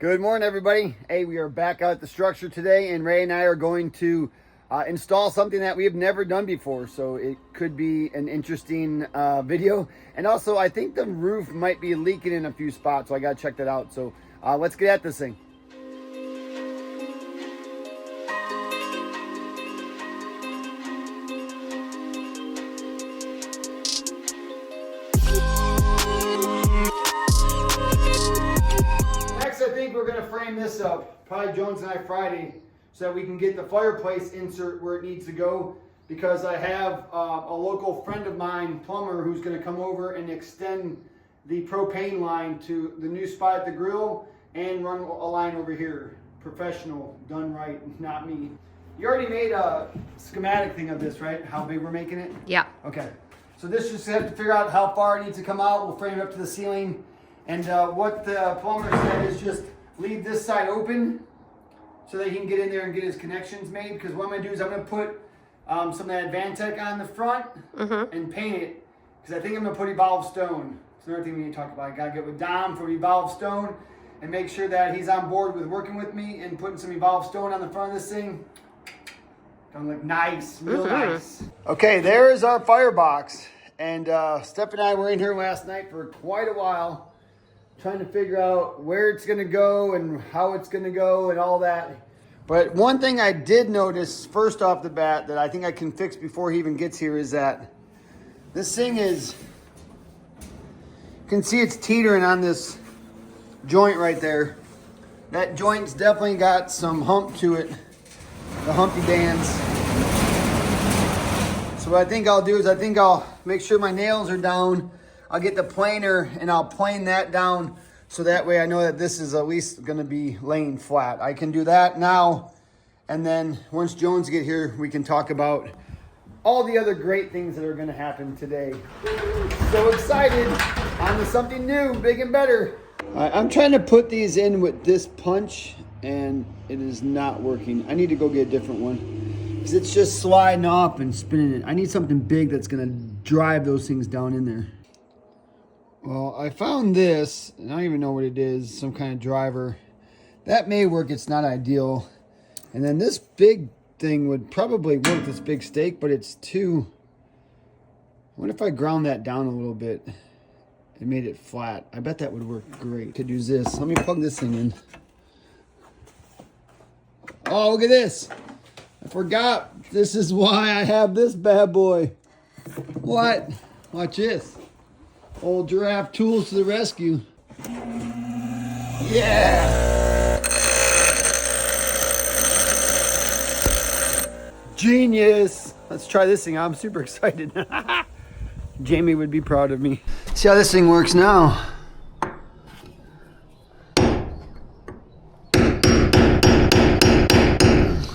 Good morning, everybody. Hey, we are back out at the structure today, and Ray and I are going to install something that we have never done before, so it could be an interesting video. And also, I think the roof might be leaking in a few spots, so I gotta check that out. So let's get at this thing. I think we're going to frame this up, probably Jones and I Friday, so that we can get the fireplace insert where it needs to go, because I have a local friend of mine, plumber, who's going to come over and extend the propane line to the new spot at the grill and run a line over here. Professional, done right, not me. You already made a schematic thing of this, right? How big we're making it? Yeah. Okay. So this just have to figure out how far it needs to come out. We'll frame it up to the ceiling. And what the plumber said is just leave this side open so that he can get in there and get his connections made. Because what I'm going to do is I'm going to put some of that Advantech on the front and paint it. Because I think I'm going to put evolved stone. It's another thing we need to talk about. I got to get with Dom for evolved stone and make sure that he's on board with working with me and putting some evolved stone on the front of this thing. Gonna look nice, real nice. Okay, there is our firebox. And Steph and I were in here last night for quite a while, trying to figure out where it's going to go and how it's going to go and all that. But one thing I did notice first off the bat that I think I can fix before he even gets here is that this thing is, you can see it's teetering on this joint right there. That joint's definitely got some hump to it, the humpy dance. So what I think I'll do is I think I'll make sure my nails are down. I'll get the planer and I'll plane that down so that way I know that this is at least going to be laying flat. I can do that now, and then once Jones get here, we can talk about all the other great things that are going to happen today. So excited on to something new, big and better. I'm trying to put these in with this punch and it is not working. I need to go get a different one because it's just sliding off and spinning it. I need something big that's going to drive those things down in there. Well, I found this, and I don't even know what it is, some kind of driver. That may work, it's not ideal. And then this big thing would probably work, this big stake, but it's too... What if I ground that down a little bit and made it flat? I bet that would work great. Could use this. Let me plug this thing in. Oh, look at this. I forgot. This is why I have this bad boy. What? Watch this. Old giraffe tools to the rescue. Yeah! Genius! Let's try this thing. I'm super excited. Jamie would be proud of me. See how this thing works now.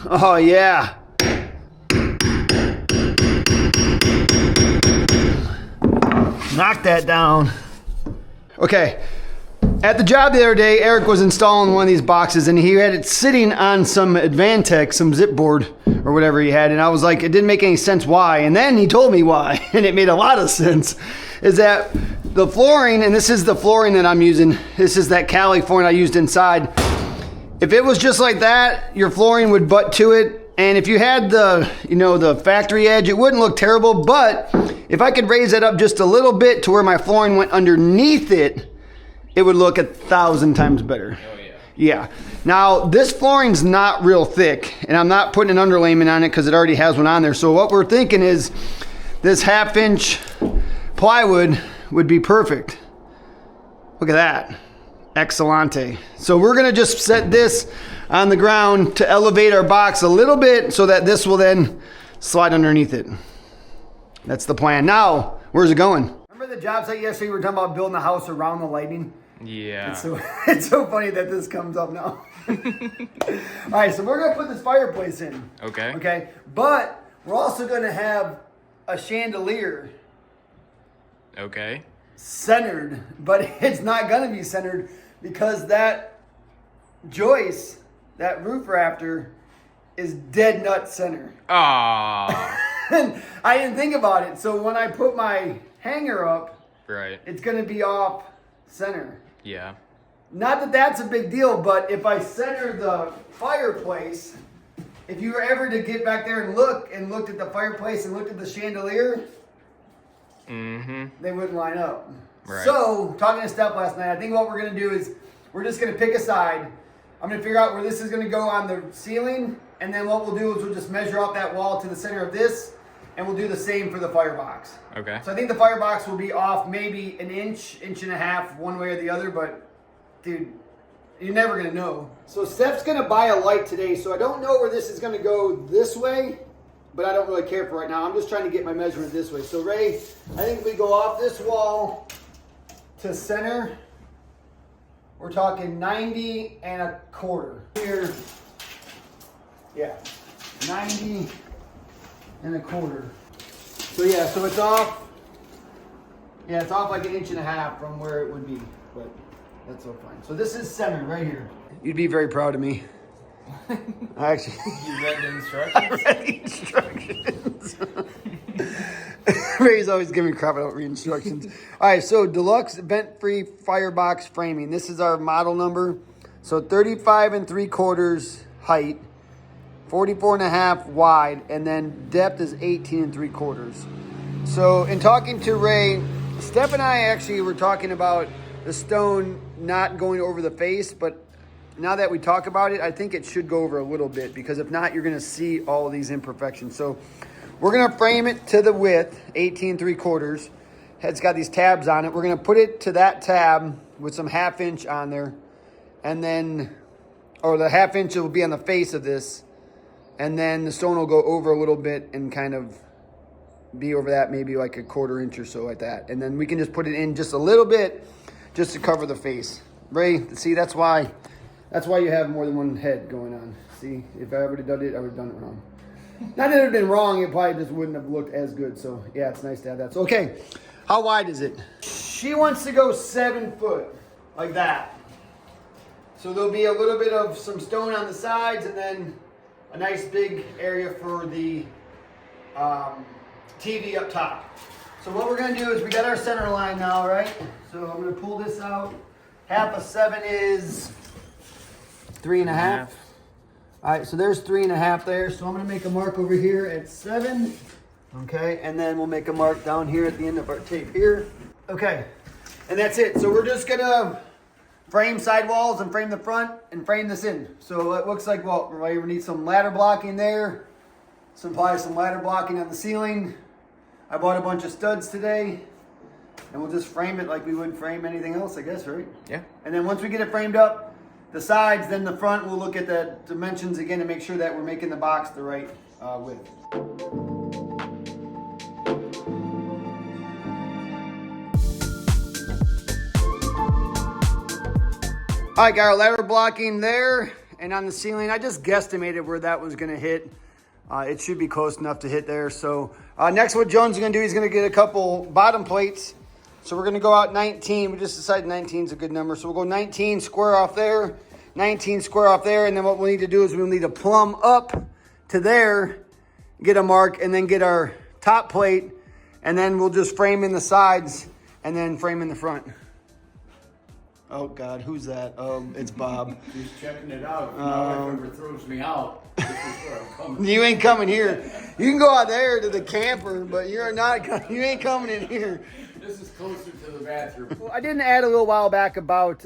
Oh yeah! Knock that down. Okay, at the job the other day, Eric was installing one of these boxes and he had it sitting on some Advantech, some zip board or whatever he had, and I was like, it didn't make any sense why, and then he told me why, and it made a lot of sense, is that the flooring, and this is the flooring that I'm using, this is that Cali flooring I used inside. If it was just like that, your flooring would butt to it, and if you had the, the factory edge, it wouldn't look terrible, but if I could raise that up just a little bit to where my flooring went underneath it, it would look 1,000 times better. Oh, yeah. Yeah. Now, this flooring's not real thick, and I'm not putting an underlayment on it because it already has one on there. So what we're thinking is this 1/2-inch plywood would be perfect. Look at that. Excellente. So we're going to just set this on the ground to elevate our box a little bit so that this will then slide underneath it. That's the plan. Now, where's it going? Remember the job site yesterday we were talking about building a house around the lighting? Yeah. It's so funny that this comes up now. All right, so we're going to put this fireplace in. Okay. Okay, but we're also going to have a chandelier. Okay. Centered, but it's not going to be centered because that joist, that roof rafter, is dead nut center. Ah. I didn't think about it. So when I put my hanger up, Right. it's going to be off center. Yeah. not that that's a big deal, but if I center the fireplace, if you were ever to get back there and looked at the fireplace and looked at the chandelier, they wouldn't line up. Right. So, talking to Steph last night, I think what we're going to do is we're just going to pick a side. I'm going to figure out where this is going to go on the ceiling, and then what we'll do is we'll just measure out that wall to the center of this, and we'll do the same for the firebox. Okay. So I think the firebox will be off maybe an inch and a half, one way or the other, but dude, you're never going to know. So Steph's going to buy a light today, so I don't know where this is going to go this way, but I don't really care for right now. I'm just trying to get my measurement this way. So Ray, I think if we go off this wall to center, we're talking 90 and a quarter. Here, yeah, 90 and a quarter. So yeah, so it's off. Yeah, it's off like an inch and a half from where it would be, but that's so fine. So this is center right here. You'd be very proud of me. I actually. You read the instructions? I read the instructions. Ray's always giving me crap. I don't read instructions. All right, so deluxe vent-free firebox framing. This is our model number. So 35 3/4 height, 44 1/2 wide, and then depth is 18 3/4. So in talking to Ray, Steph and I actually were talking about the stone not going over the face, but now that we talk about it, I think it should go over a little bit, because if not, you're going to see all of these imperfections. So we're going to frame it to the width, 18 3/4. It's got these tabs on it. We're going to put it to that tab with some 1/2 inch on there. And then, or the 1/2 inch will be on the face of this. And then the stone will go over a little bit and kind of be over that, maybe like a 1/4 inch or so, like that. And then we can just put it in just a little bit just to cover the face. Ray, see, that's why you have more than one head going on. See, if I ever done it, I would have done it wrong. Not that it would have been wrong, it probably just wouldn't have looked as good. So yeah, it's nice to have that. So okay, how wide is it? She wants to go 7 foot, like that. So there'll be a little bit of some stone on the sides, and then a nice big area for the TV up top. So what we're gonna do is we got our center line now, right? So I'm gonna pull this out. 1/2 of 7 is 3 1/2. All right, so there's 3 1/2 there. So I'm gonna make a mark over here at 7. Okay, and then we'll make a mark down here at the end of our tape here. Okay, and that's it. So we're just gonna frame side walls and frame the front and frame this in. So it looks like, well, we need some ladder blocking there. Probably some ladder blocking on the ceiling. I bought a bunch of studs today, and we'll just frame it like we would frame anything else, I guess, right? Yeah. And then once we get it framed up, the sides, then the front, we'll look at the dimensions again to make sure that we're making the box the right width. All right, got our ladder blocking there, and on the ceiling, I just guesstimated where that was gonna hit. It should be close enough to hit there. So next what Jones is gonna do, he's gonna get a couple bottom plates. So we're gonna go out 19. We just decided 19 is a good number. So we'll go 19 square off there, 19 square off there. And then what we'll need to do is we'll need to plumb up to there, get a mark, and then get our top plate. And then we'll just frame in the sides and then frame in the front. Oh God, who's that? It's Bob. He's checking it out. Now if it ever throws me out, this is where I'm coming. You ain't coming here. You can go out there to the camper, but you ain't coming in here. This is closer to the bathroom. Well, I did an ad a little while back about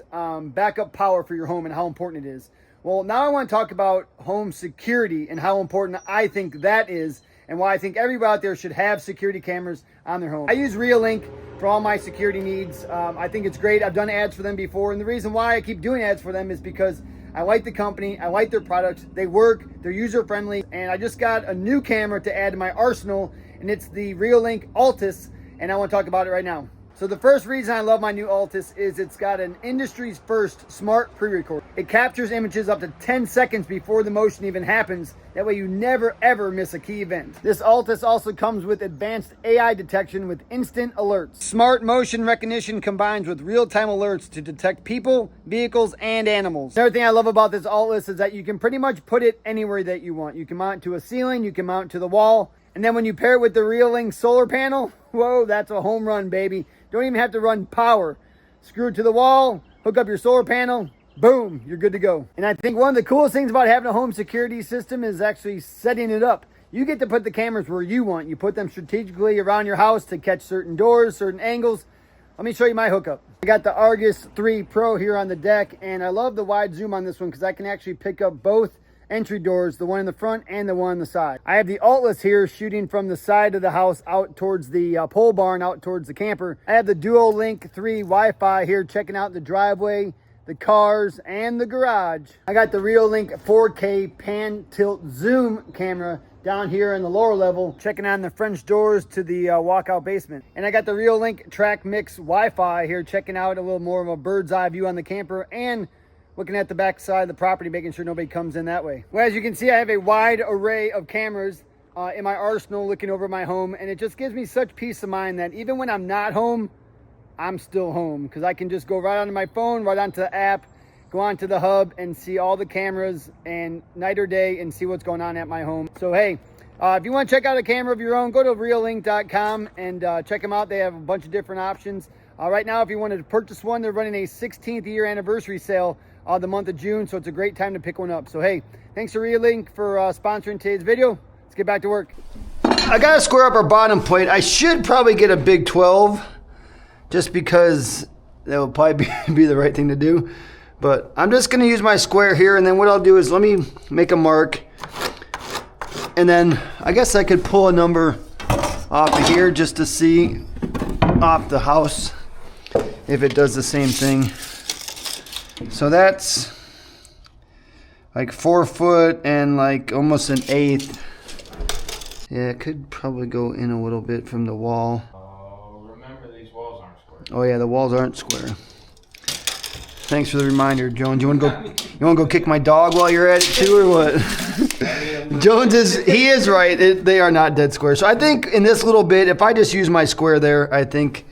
backup power for your home and how important it is. Well, now I want to talk about home security and how important I think that is, and why I think everybody out there should have security cameras on their home. I use Reolink for all my security needs. I think it's great. I've done ads for them before, and the reason why I keep doing ads for them is because I like the company, I like their products, they work, they're user-friendly, and I just got a new camera to add to my arsenal, and it's the Reolink Altus, and I want to talk about it right now. So the first reason I love my new Altus is it's got an industry's first smart pre-record. It captures images up to 10 seconds before the motion even happens. That way you never ever miss a key event. This Altus also comes with advanced AI detection with instant alerts. Smart motion recognition combines with real-time alerts to detect people, vehicles, and animals. Another thing I love about this Altus is that you can pretty much put it anywhere that you want. You can mount it to a ceiling, you can mount it to the wall, and then when you pair it with the Reolink solar panel, whoa, that's a home run, baby. Don't even have to run power. Screw it to the wall, hook up your solar panel, boom, you're good to go. And I think one of the coolest things about having a home security system is actually setting it up. You get to put the cameras where you want. You put them strategically around your house to catch certain doors, certain angles. Let me show you my hookup. I got the Argus 3 Pro here on the deck, and I love the wide zoom on this one because I can actually pick up both entry doors, the one in the front and the one on the side. I have the Altless here shooting from the side of the house out towards the pole barn, out towards the camper. I have the Dual-Link 3 Wi-Fi here checking out the driveway, the cars, and the garage. I got the Reolink 4K pan tilt zoom camera down here in the lower level, checking on the French doors to the walkout basement. And I got the Reolink Track Mix Wi-Fi here, checking out a little more of a bird's eye view on the camper and looking at the back side of the property, making sure nobody comes in that way. Well, as you can see, I have a wide array of cameras in my arsenal looking over my home, and it just gives me such peace of mind that even when I'm not home, I'm still home, because I can just go right onto my phone, right onto the app, go onto the hub and see all the cameras and night or day and see what's going on at my home. So hey, if you want to check out a camera of your own, go to reolink.com and check them out. They have a bunch of different options. Right now, if you wanted to purchase one, they're running a 16th year anniversary sale the month of June, so it's a great time to pick one up. So hey, thanks to Reolink for sponsoring today's video. Let's get back to work. I gotta square up our bottom plate. I should probably get a big 12 just because that would probably be the right thing to do. But I'm just gonna use my square here, and then what I'll do is let me make a mark, and then I guess I could pull a number off of here just to see off the house if it does the same thing. So that's like 4 foot and like almost an 1/8. Yeah, it could probably go in a little bit from the wall. Remember, these walls aren't square. Oh yeah, the walls aren't square. Thanks for the reminder, Jones. You want to go kick my dog while you're at it too, or what? Jones is right. They are not dead square. So I think in this little bit, if I just use my square there, I think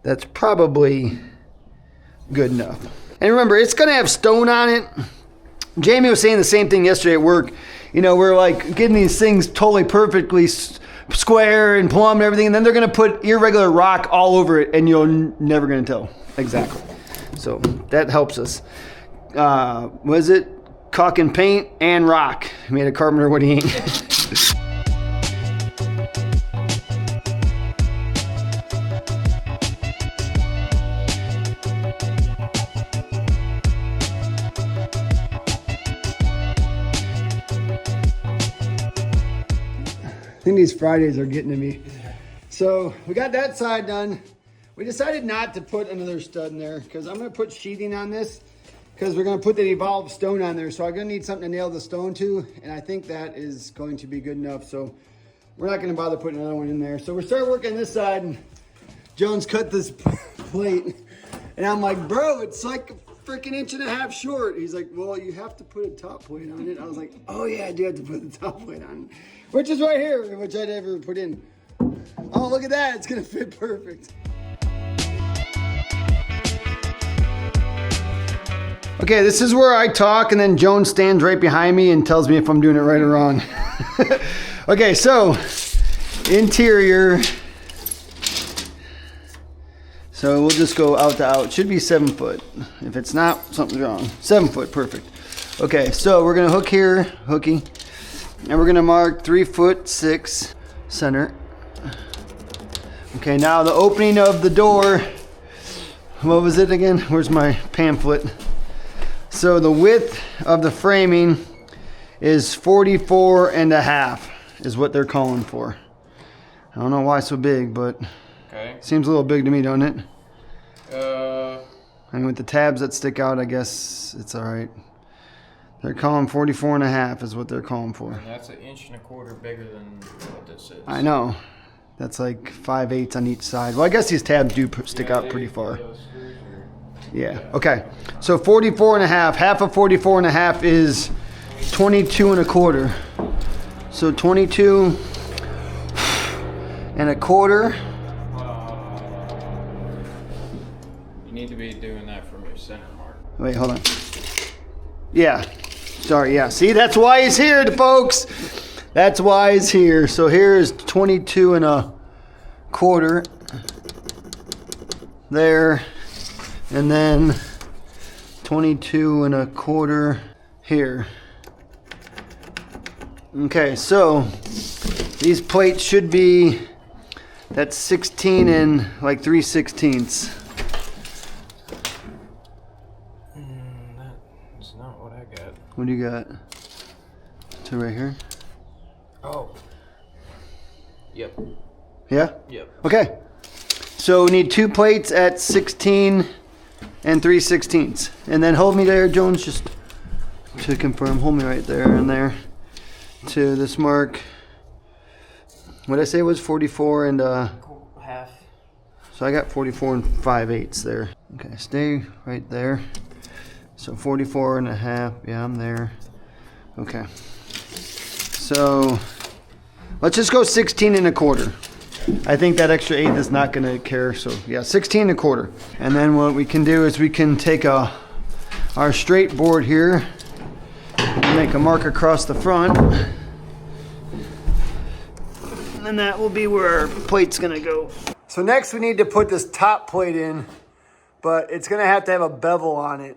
that's probably good enough. And remember, it's going to have stone on it. Jamie was saying the same thing yesterday at work. You know, we're like getting these things totally perfectly square and plumb and everything, and then they're going to put irregular rock all over it, and you're never going to tell. Exactly. So that helps us. Was it caulk and paint and rock? Made a carpenter what he ain't. I think these Fridays are getting to me. So we got that side done. We decided not to put another stud in there because I'm going to put sheathing on this because we're going to put the evolved stone on there. So I'm going to need something to nail the stone to, and I think that is going to be good enough. So we're not going to bother putting another one in there. So we started working this side, and Jones cut this plate, and I'm like, bro, it's like a freaking 1.5 inches short. He's like, well, you have to put a top plate on it. I was like, oh yeah, I do have to put the top plate on it, which is right here, which I never put in. Oh, look at that. It's going to fit perfect. Okay, this is where I talk, and then Jones stands right behind me and tells me if I'm doing it right or wrong. Okay, so interior. So we'll just go out to out. Should be 7 foot. If it's not, something's wrong. 7 foot, perfect. Okay, so we're gonna hook here, hooky, and we're gonna mark 3'6" center. Okay, now the opening of the door. What was it again? Where's my pamphlet? So the width of the framing is 44.5 is what they're calling for. I don't know why it's so big, but Okay. seems a little big to me, don't it? Uh, And with the tabs that stick out, I guess it's all right. They're calling 44.5 is what they're calling for. and that's 1.25 inches bigger than what this is. I know. That's like 5/8 on each side. Well, I guess these tabs do stick out pretty far. Yeah, okay. So 44.5, half of 44.5 is 22.25. So 22.25. You need to be doing that from your center mark. Wait, hold on. Yeah, sorry, yeah. See, that's why he's here, folks. That's why he's here. So here is 22.25. There. And then 22 1/4 here. Okay, so these plates should be, that's 16 and like 3/16. That's not what I got. What do you got? So right here? Oh. Yep. Yeah? Yep. Okay. So we need 2 plates at 16 and 3/16. And then hold me there, Jones, just to confirm. Hold me right there and there to this mark. What did I say it was 44 and Half. so I got 44 and 5/8 there. Okay, stay right there. So 44 1/2. Yeah, I'm there. Okay. So let's just go 16 1/4. I think that extra 8 is not going to care. So yeah, 16 1/4. And then what we can do is we can take our straight board here and make a mark across the front. And then that will be where our plate's going to go. So next we need to put this top plate in, but it's going to have a bevel on it.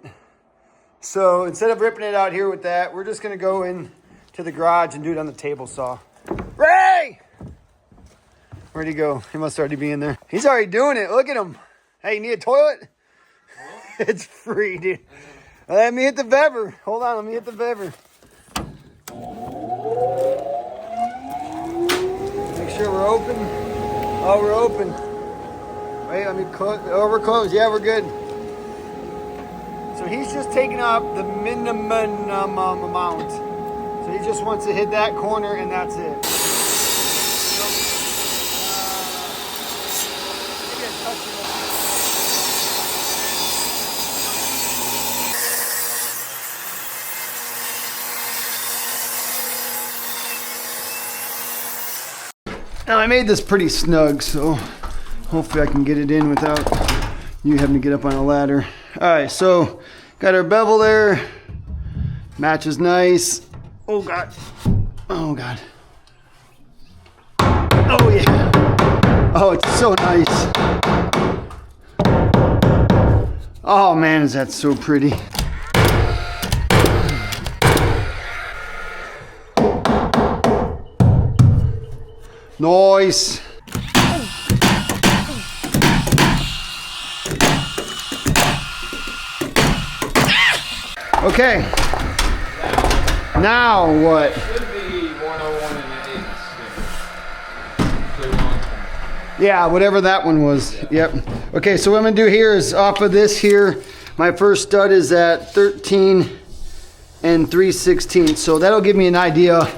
So instead of ripping it out here with that, we're just going to go in to the garage and do it on the table saw. Ray! Where'd he go? He must already be in there. He's already doing it. Look at him. Hey, you need a toilet? It's free, dude. Let me hit the bever. Hold on, let me hit the bever. Make sure we're open. Oh, we're open. Wait, let me close. Oh, we're closed. Yeah, we're good. So he's just taking off the minimum amount. So he just wants to hit that corner and that's it. Now I made this pretty snug, so hopefully I can get it in without you having to get up on a ladder. All right, so got our bevel there. Matches nice. Oh God. Oh God. Oh yeah. Oh, it's so nice. Oh man, is that so pretty. Nice. Okay. Now what? Should be 101 and 8. Yeah, whatever that one was. Yep. Okay, so what I'm gonna do here is off of this here, my first stud is at 13 and 3/16. So that'll give me an idea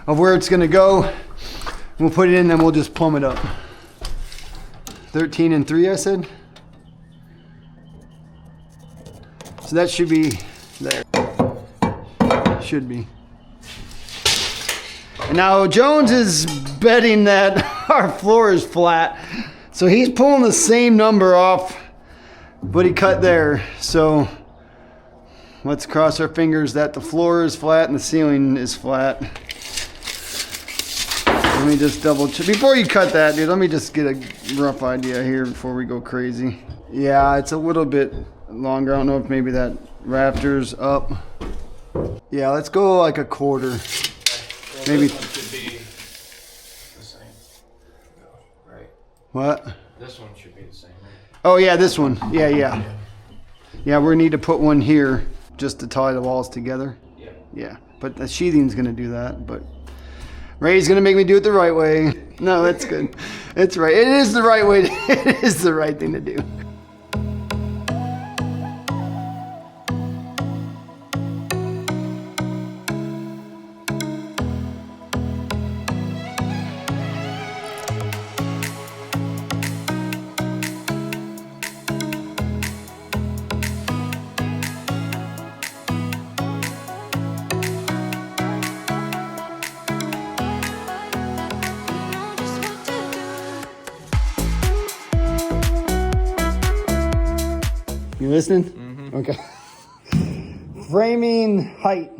of where it's gonna go. We'll put it in, then we'll just plumb it up. 13 and 3, I said. So that should be there. Should be. And now Jones is betting that our floor is flat. So he's pulling the same number off, but he cut there. So let's cross our fingers that the floor is flat and the ceiling is flat. Let me just double check. Before you cut that, dude, let me just get a rough idea here before we go crazy. Yeah, it's a little bit longer. I don't know if maybe that rafter's up. Yeah, let's go like 1/4. Maybe. This one should be the same. Right. What? This one should be the same, right? Oh yeah, this one. Yeah, yeah. Yeah, we need to put one here just to tie the walls together. Yeah. Yeah, but the sheathing's gonna do that, but Ray's gonna make me do it the right way. No, that's good. It's right. It is the right way. It is the right thing to do. You listening? Mm-hmm. Okay. Framing height,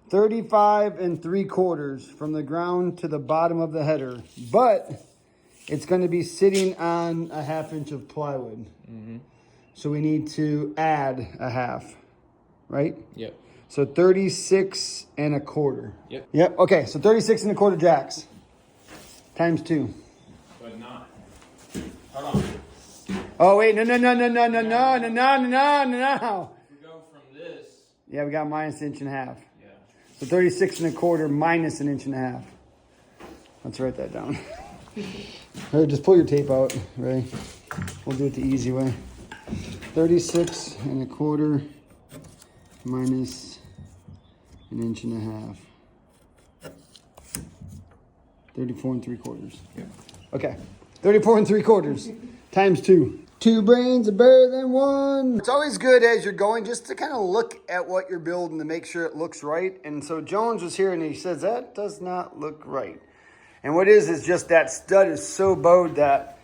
35 3/4 from the ground to the bottom of the header, but it's going to be sitting on a 1/2 inch of plywood. Mm-hmm. So we need to add a half, right? Yep. So 36 1/4. Yep. Yep. Okay. So 36 1/4 jacks times 2. But not. Hold on. Oh wait, no. If we go from this. Yeah, we got minus 1.5 inches. Yeah. So 36 1/4 minus 1.5 inches. Let's write that down. Or just pull your tape out, Ray. We'll do it the easy way. 36 1/4 minus 1.5 inches. 34 3/4. Yeah. Okay. 34 3/4 times 2. 2 brains are better than 1. It's always good as you're going just to kind of look at what you're building to make sure it looks right. And so Jones was here and he says, that does not look right. And what it is just that stud is so bowed that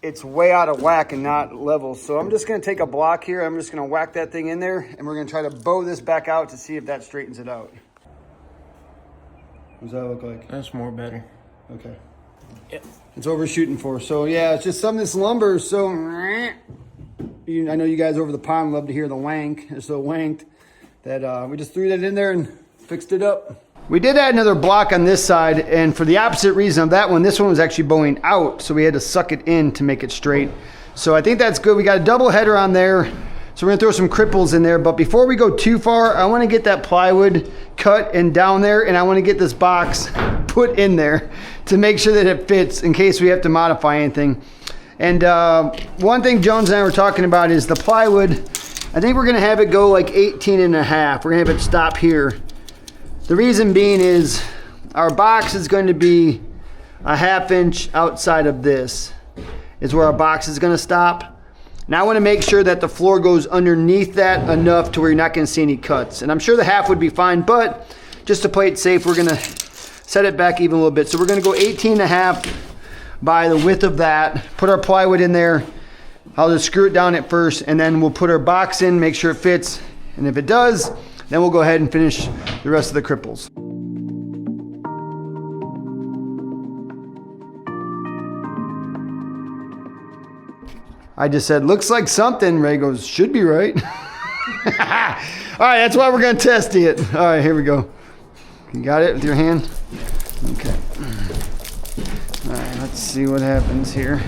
it's way out of whack and not level. So I'm just going to take a block here. I'm just going to whack that thing in there and we're going to try to bow this back out to see if that straightens it out. What does that look like? That's more better. Okay. Yep. It's what we're shooting for. So yeah, it's just some of this lumber is so, I know you guys over the pond love to hear the wank. It's so wanked that we just threw that in there and fixed it up. We did add another block on this side, and for the opposite reason of that one, this one was actually bowing out, so we had to suck it in to make it straight. So I think that's good. We got a double header on there, so we're gonna throw some cripples in there. But before we go too far, I wanna get that plywood cut and down there, and I wanna get this box put in there to make sure that it fits in case we have to modify anything. And one thing Jones and I were talking about is the plywood. I think we're gonna have it go like 18 1/2. We're gonna have it stop here. The reason being is our box is going to be a 1/2 inch outside of this is where our box is going to stop. Now I want to make sure that the floor goes underneath that enough to where you're not going to see any cuts. And I'm sure the 1/2 would be fine, but just to play it safe, we're going to set it back even a little bit. So we're going to go 18 1/2 by the width of that, put our plywood in there. I'll just screw it down at first, and then we'll put our box in, make sure it fits. And if it does, then we'll go ahead and finish the rest of the cripples. I just said, looks like something. Ray goes, should be right. All right, that's why we're gonna test it. All right, here we go. You got it with your hand? Okay. All right, let's see what happens here.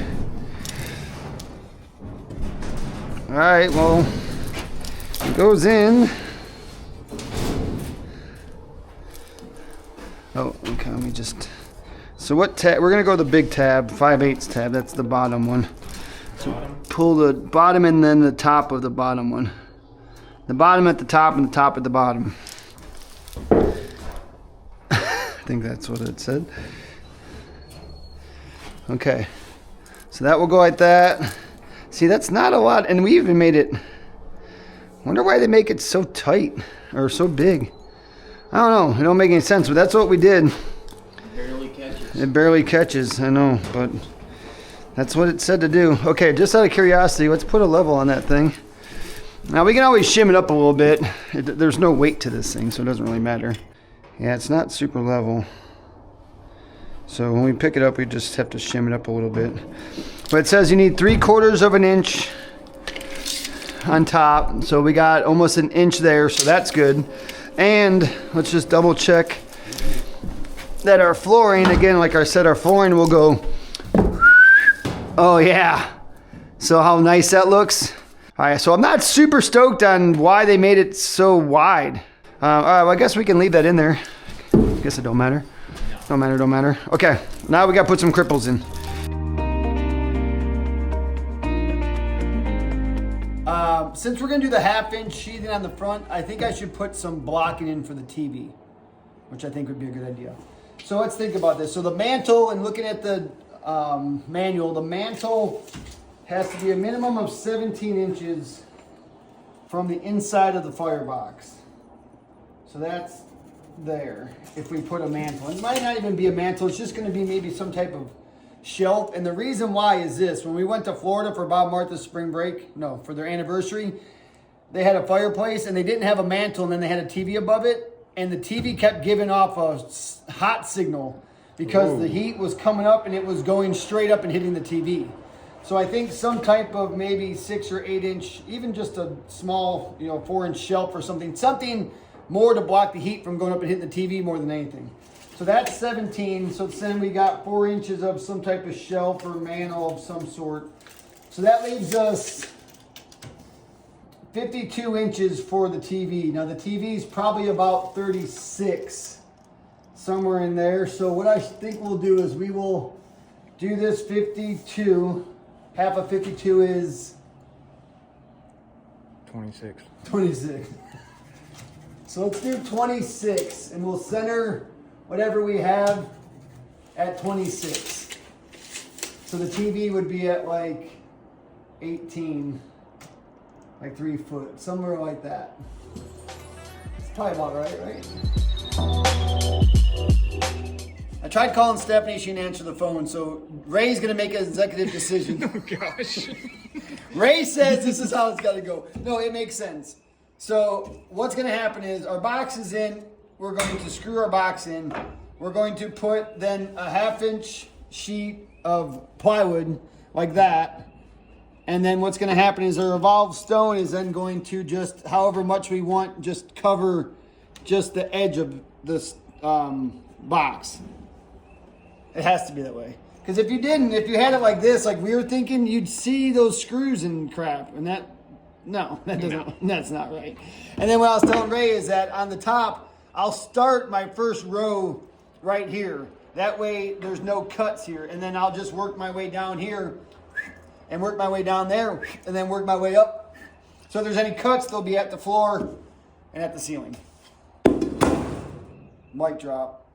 All right, well, it goes in. Oh, okay, let me just, so what tab, we're gonna go to the big tab, 5/8 tab, that's the bottom one. So pull the bottom and then the top of the bottom one. The bottom at the top and the top at the bottom. I think that's what it said. Okay, so that will go like that. See, that's not a lot, and we even made it, wonder why they make it so tight, or so big. I don't know, it don't make any sense, but that's what we did. It barely catches. It barely catches, I know, but that's what it said to do. Okay, just out of curiosity, let's put a level on that thing. Now we can always shim it up a little bit. There's no weight to this thing, so it doesn't really matter. Yeah, it's not super level. So when we pick it up, we just have to shim it up a little bit. But it says you need 3/4 of an inch on top. So we got almost an inch there, so that's good. And let's just double check that our flooring, again, like I said, our flooring will go, oh yeah. So how nice that looks. All right, so I'm not super stoked on why they made it so wide. All right, well, I guess we can leave that in there. I guess it don't matter. Don't matter, don't matter. Okay, now we gotta put some cripples in. Since we're gonna do the 1/2 inch sheathing on the front, I think I should put some blocking in for the TV, which I think would be a good idea. So let's think about this. So the mantle, and looking at the manual, the mantle has to be a minimum of 17 inches from the inside of the firebox. So that's there, if we put a mantle. It might not even be a mantle, it's just gonna be maybe some type of shelf. And the reason why is this: when we went to Florida for Bob Martha's spring break, no, for their anniversary, they had a fireplace and they didn't have a mantle, and then they had a TV above it, and the TV kept giving off a hot signal because the heat was coming up and it was going straight up and hitting the TV. So I think some type of maybe 6 or 8 inch, even just a small, 4-inch shelf or something more to block the heat from going up and hitting the TV more than anything. So that's 17. So then we got 4 inches of some type of shelf or mantle of some sort. So that leaves us 52 inches for the TV. Now the TV is probably about 36, somewhere in there. So what I think we'll do is we will do this 52. Half of 52 is 26. 26. So let's do 26, and we'll center whatever we have at 26. So the TV would be at like 18, like 3 foot, somewhere like that. It's probably about right? I tried calling Stephanie, she didn't answer the phone, so Ray's gonna make an executive decision. Oh gosh. Ray says this is how it's gotta go. No, it makes sense. So what's gonna happen is our box is in, we're going to screw our box in. We're going to put then a 1/2-inch sheet of plywood like that. And then what's gonna happen is our revolved stone is then going to just, however much we want, just cover just the edge of this box. It has to be that way. Because if you didn't, if you had it like this, like we were thinking, you'd see those screws and crap. And that doesn't, that's not right. And then what I was telling Ray is that on the top, I'll start my first row right here. That way there's no cuts here. And then I'll just work my way down here and work my way down there and then work my way up. So if there's any cuts, they'll be at the floor and at the ceiling. Mic drop.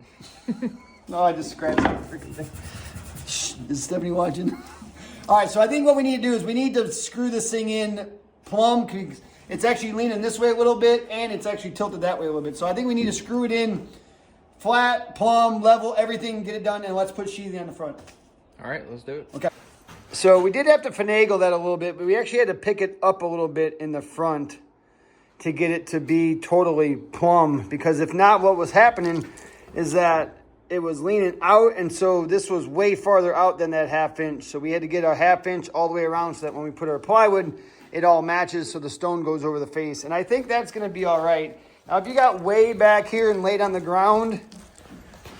No, I just scratched the freaking thing. Shh, is Stephanie watching? All right, so I think what we need to do is we need to screw this thing in plumb. It's actually leaning this way a little bit, and it's actually tilted that way a little bit. So I think we need to screw it in flat, plumb, level, everything, get it done, and let's put sheathing on the front. All right, let's do it. Okay. So we did have to finagle that a little bit, but we actually had to pick it up a little bit in the front to get it to be totally plumb, because if not, what was happening is that it was leaning out, and so this was way farther out than that 1/2-inch. So we had to get our 1/2-inch all the way around so that when we put our plywood, it all matches so the stone goes over the face. And I think that's going to be all right. Now, if you got way back here and laid on the ground,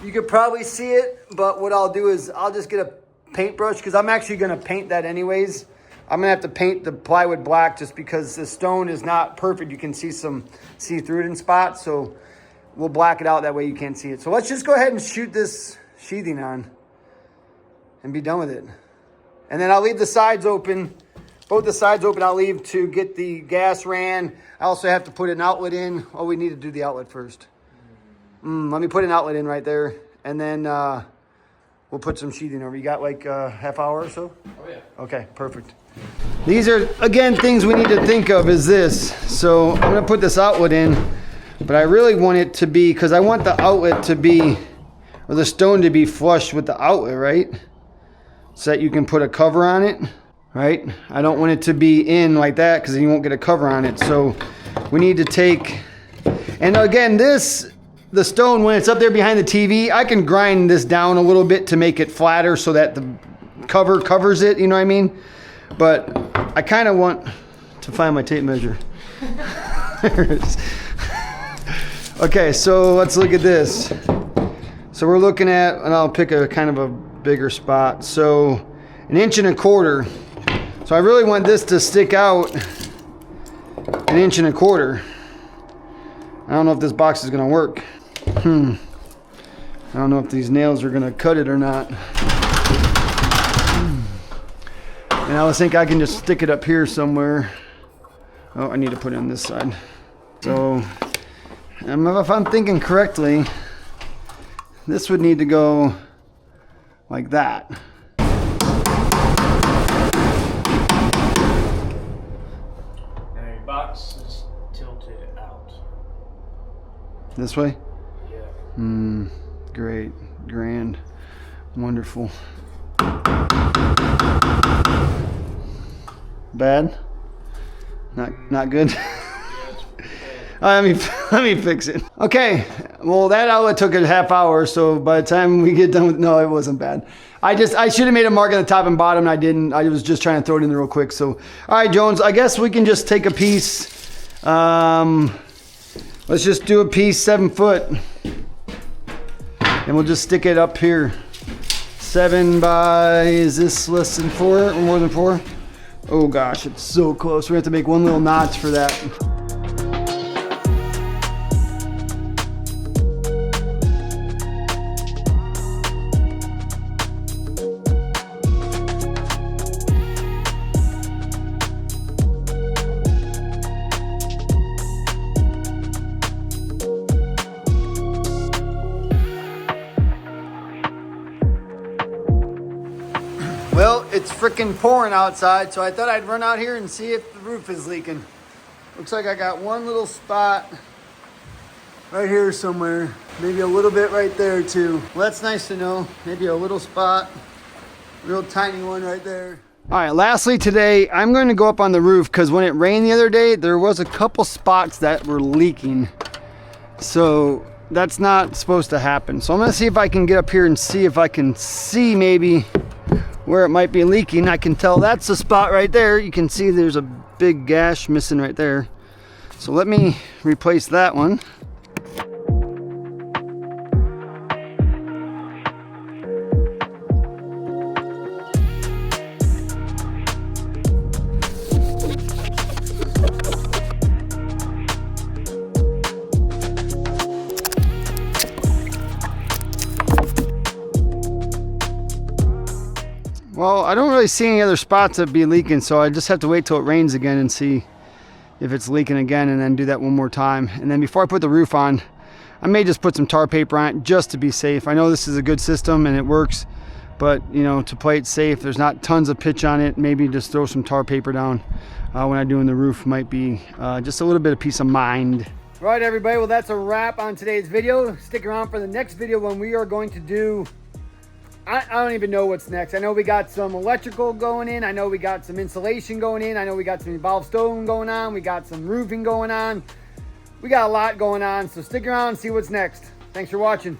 you could probably see it, but what I'll do is I'll just get a paintbrush, because I'm actually going to paint that anyways. I'm going to have to paint the plywood black just because the stone is not perfect. You can see through it in spots, so we'll black it out, that way you can't see it. So let's just go ahead and shoot this sheathing on and be done with it. And then I'll leave the sides open, both the sides open. I'll leave to get the gas ran. I also have to put an outlet in. Oh, we need to do the outlet first. Let me put an outlet in right there, and then we'll put some sheathing over. You got like a half hour or so? Oh yeah. Okay, perfect. These are, again, things we need to think of is this. So I'm gonna put this outlet in, but I really want it to be, because I want the outlet to be, or the stone to be flush with the outlet, right? So that you can put a cover on it, right? I don't want it to be in like that, because then you won't get a cover on it. So we need to take, and again, the stone, when it's up there behind the TV, I can grind this down a little bit to make it flatter so that the cover covers it, you know what I mean? But I kind of want to find my tape measure. There it is. Okay, so let's look at this. So we're looking at, and I'll pick a kind of a bigger spot. So 1.25 inches. So I really want this to stick out 1.25 inches. I don't know if this box is gonna work. I don't know if these nails are gonna cut it or not. And I was thinking I can just stick it up here somewhere. Oh, I need to put it on this side. So, if I'm thinking correctly, this would need to go like that. Now your box is tilted out. This way? Yeah. Great, grand, wonderful. Bad? Not good? Yeah, it's bad. Let me fix it. Okay, well that outlet took a half hour, so by the time we get done with, no, it wasn't bad. I should have made a mark at the top and bottom, and I didn't. I was just trying to throw it in there real quick. So, all right, Jones, I guess we can just take a piece. Let's just do a piece 7 foot, and we'll just stick it up here. 7 by, is this less than 4 or more than 4? Oh gosh, it's so close. We have to make one little notch for that. Well, it's freaking pouring outside, so I thought I'd run out here and see if the roof is leaking. Looks like I got one little spot right here somewhere. Maybe a little bit right there too. Well, that's nice to know. Maybe a little spot, real tiny one right there. All right, lastly today, I'm going to go up on the roof because when it rained the other day, there was a couple spots that were leaking. So that's not supposed to happen. So I'm going to see if I can get up here and see if I can see maybe where it might be leaking. I can tell that's the spot right there. You can see there's a big gash missing right there. So let me replace that one. Well, I don't really see any other spots that be leaking, so I just have to wait till it rains again and see if it's leaking again, and then do that one more time. And then before I put the roof on, I may just put some tar paper on it just to be safe. I know this is a good system and it works, but you know, to play it safe, there's not tons of pitch on it. Maybe just throw some tar paper down when I'm doing the roof. Might be just a little bit of peace of mind. All right, everybody. Well, that's a wrap on today's video. Stick around for the next video when we are going to do, I don't even know what's next. I know we got some electrical going in. I know we got some insulation going in. I know we got some evolved stone going on. We got some roofing going on. We got a lot going on. So stick around and see what's next. Thanks for watching.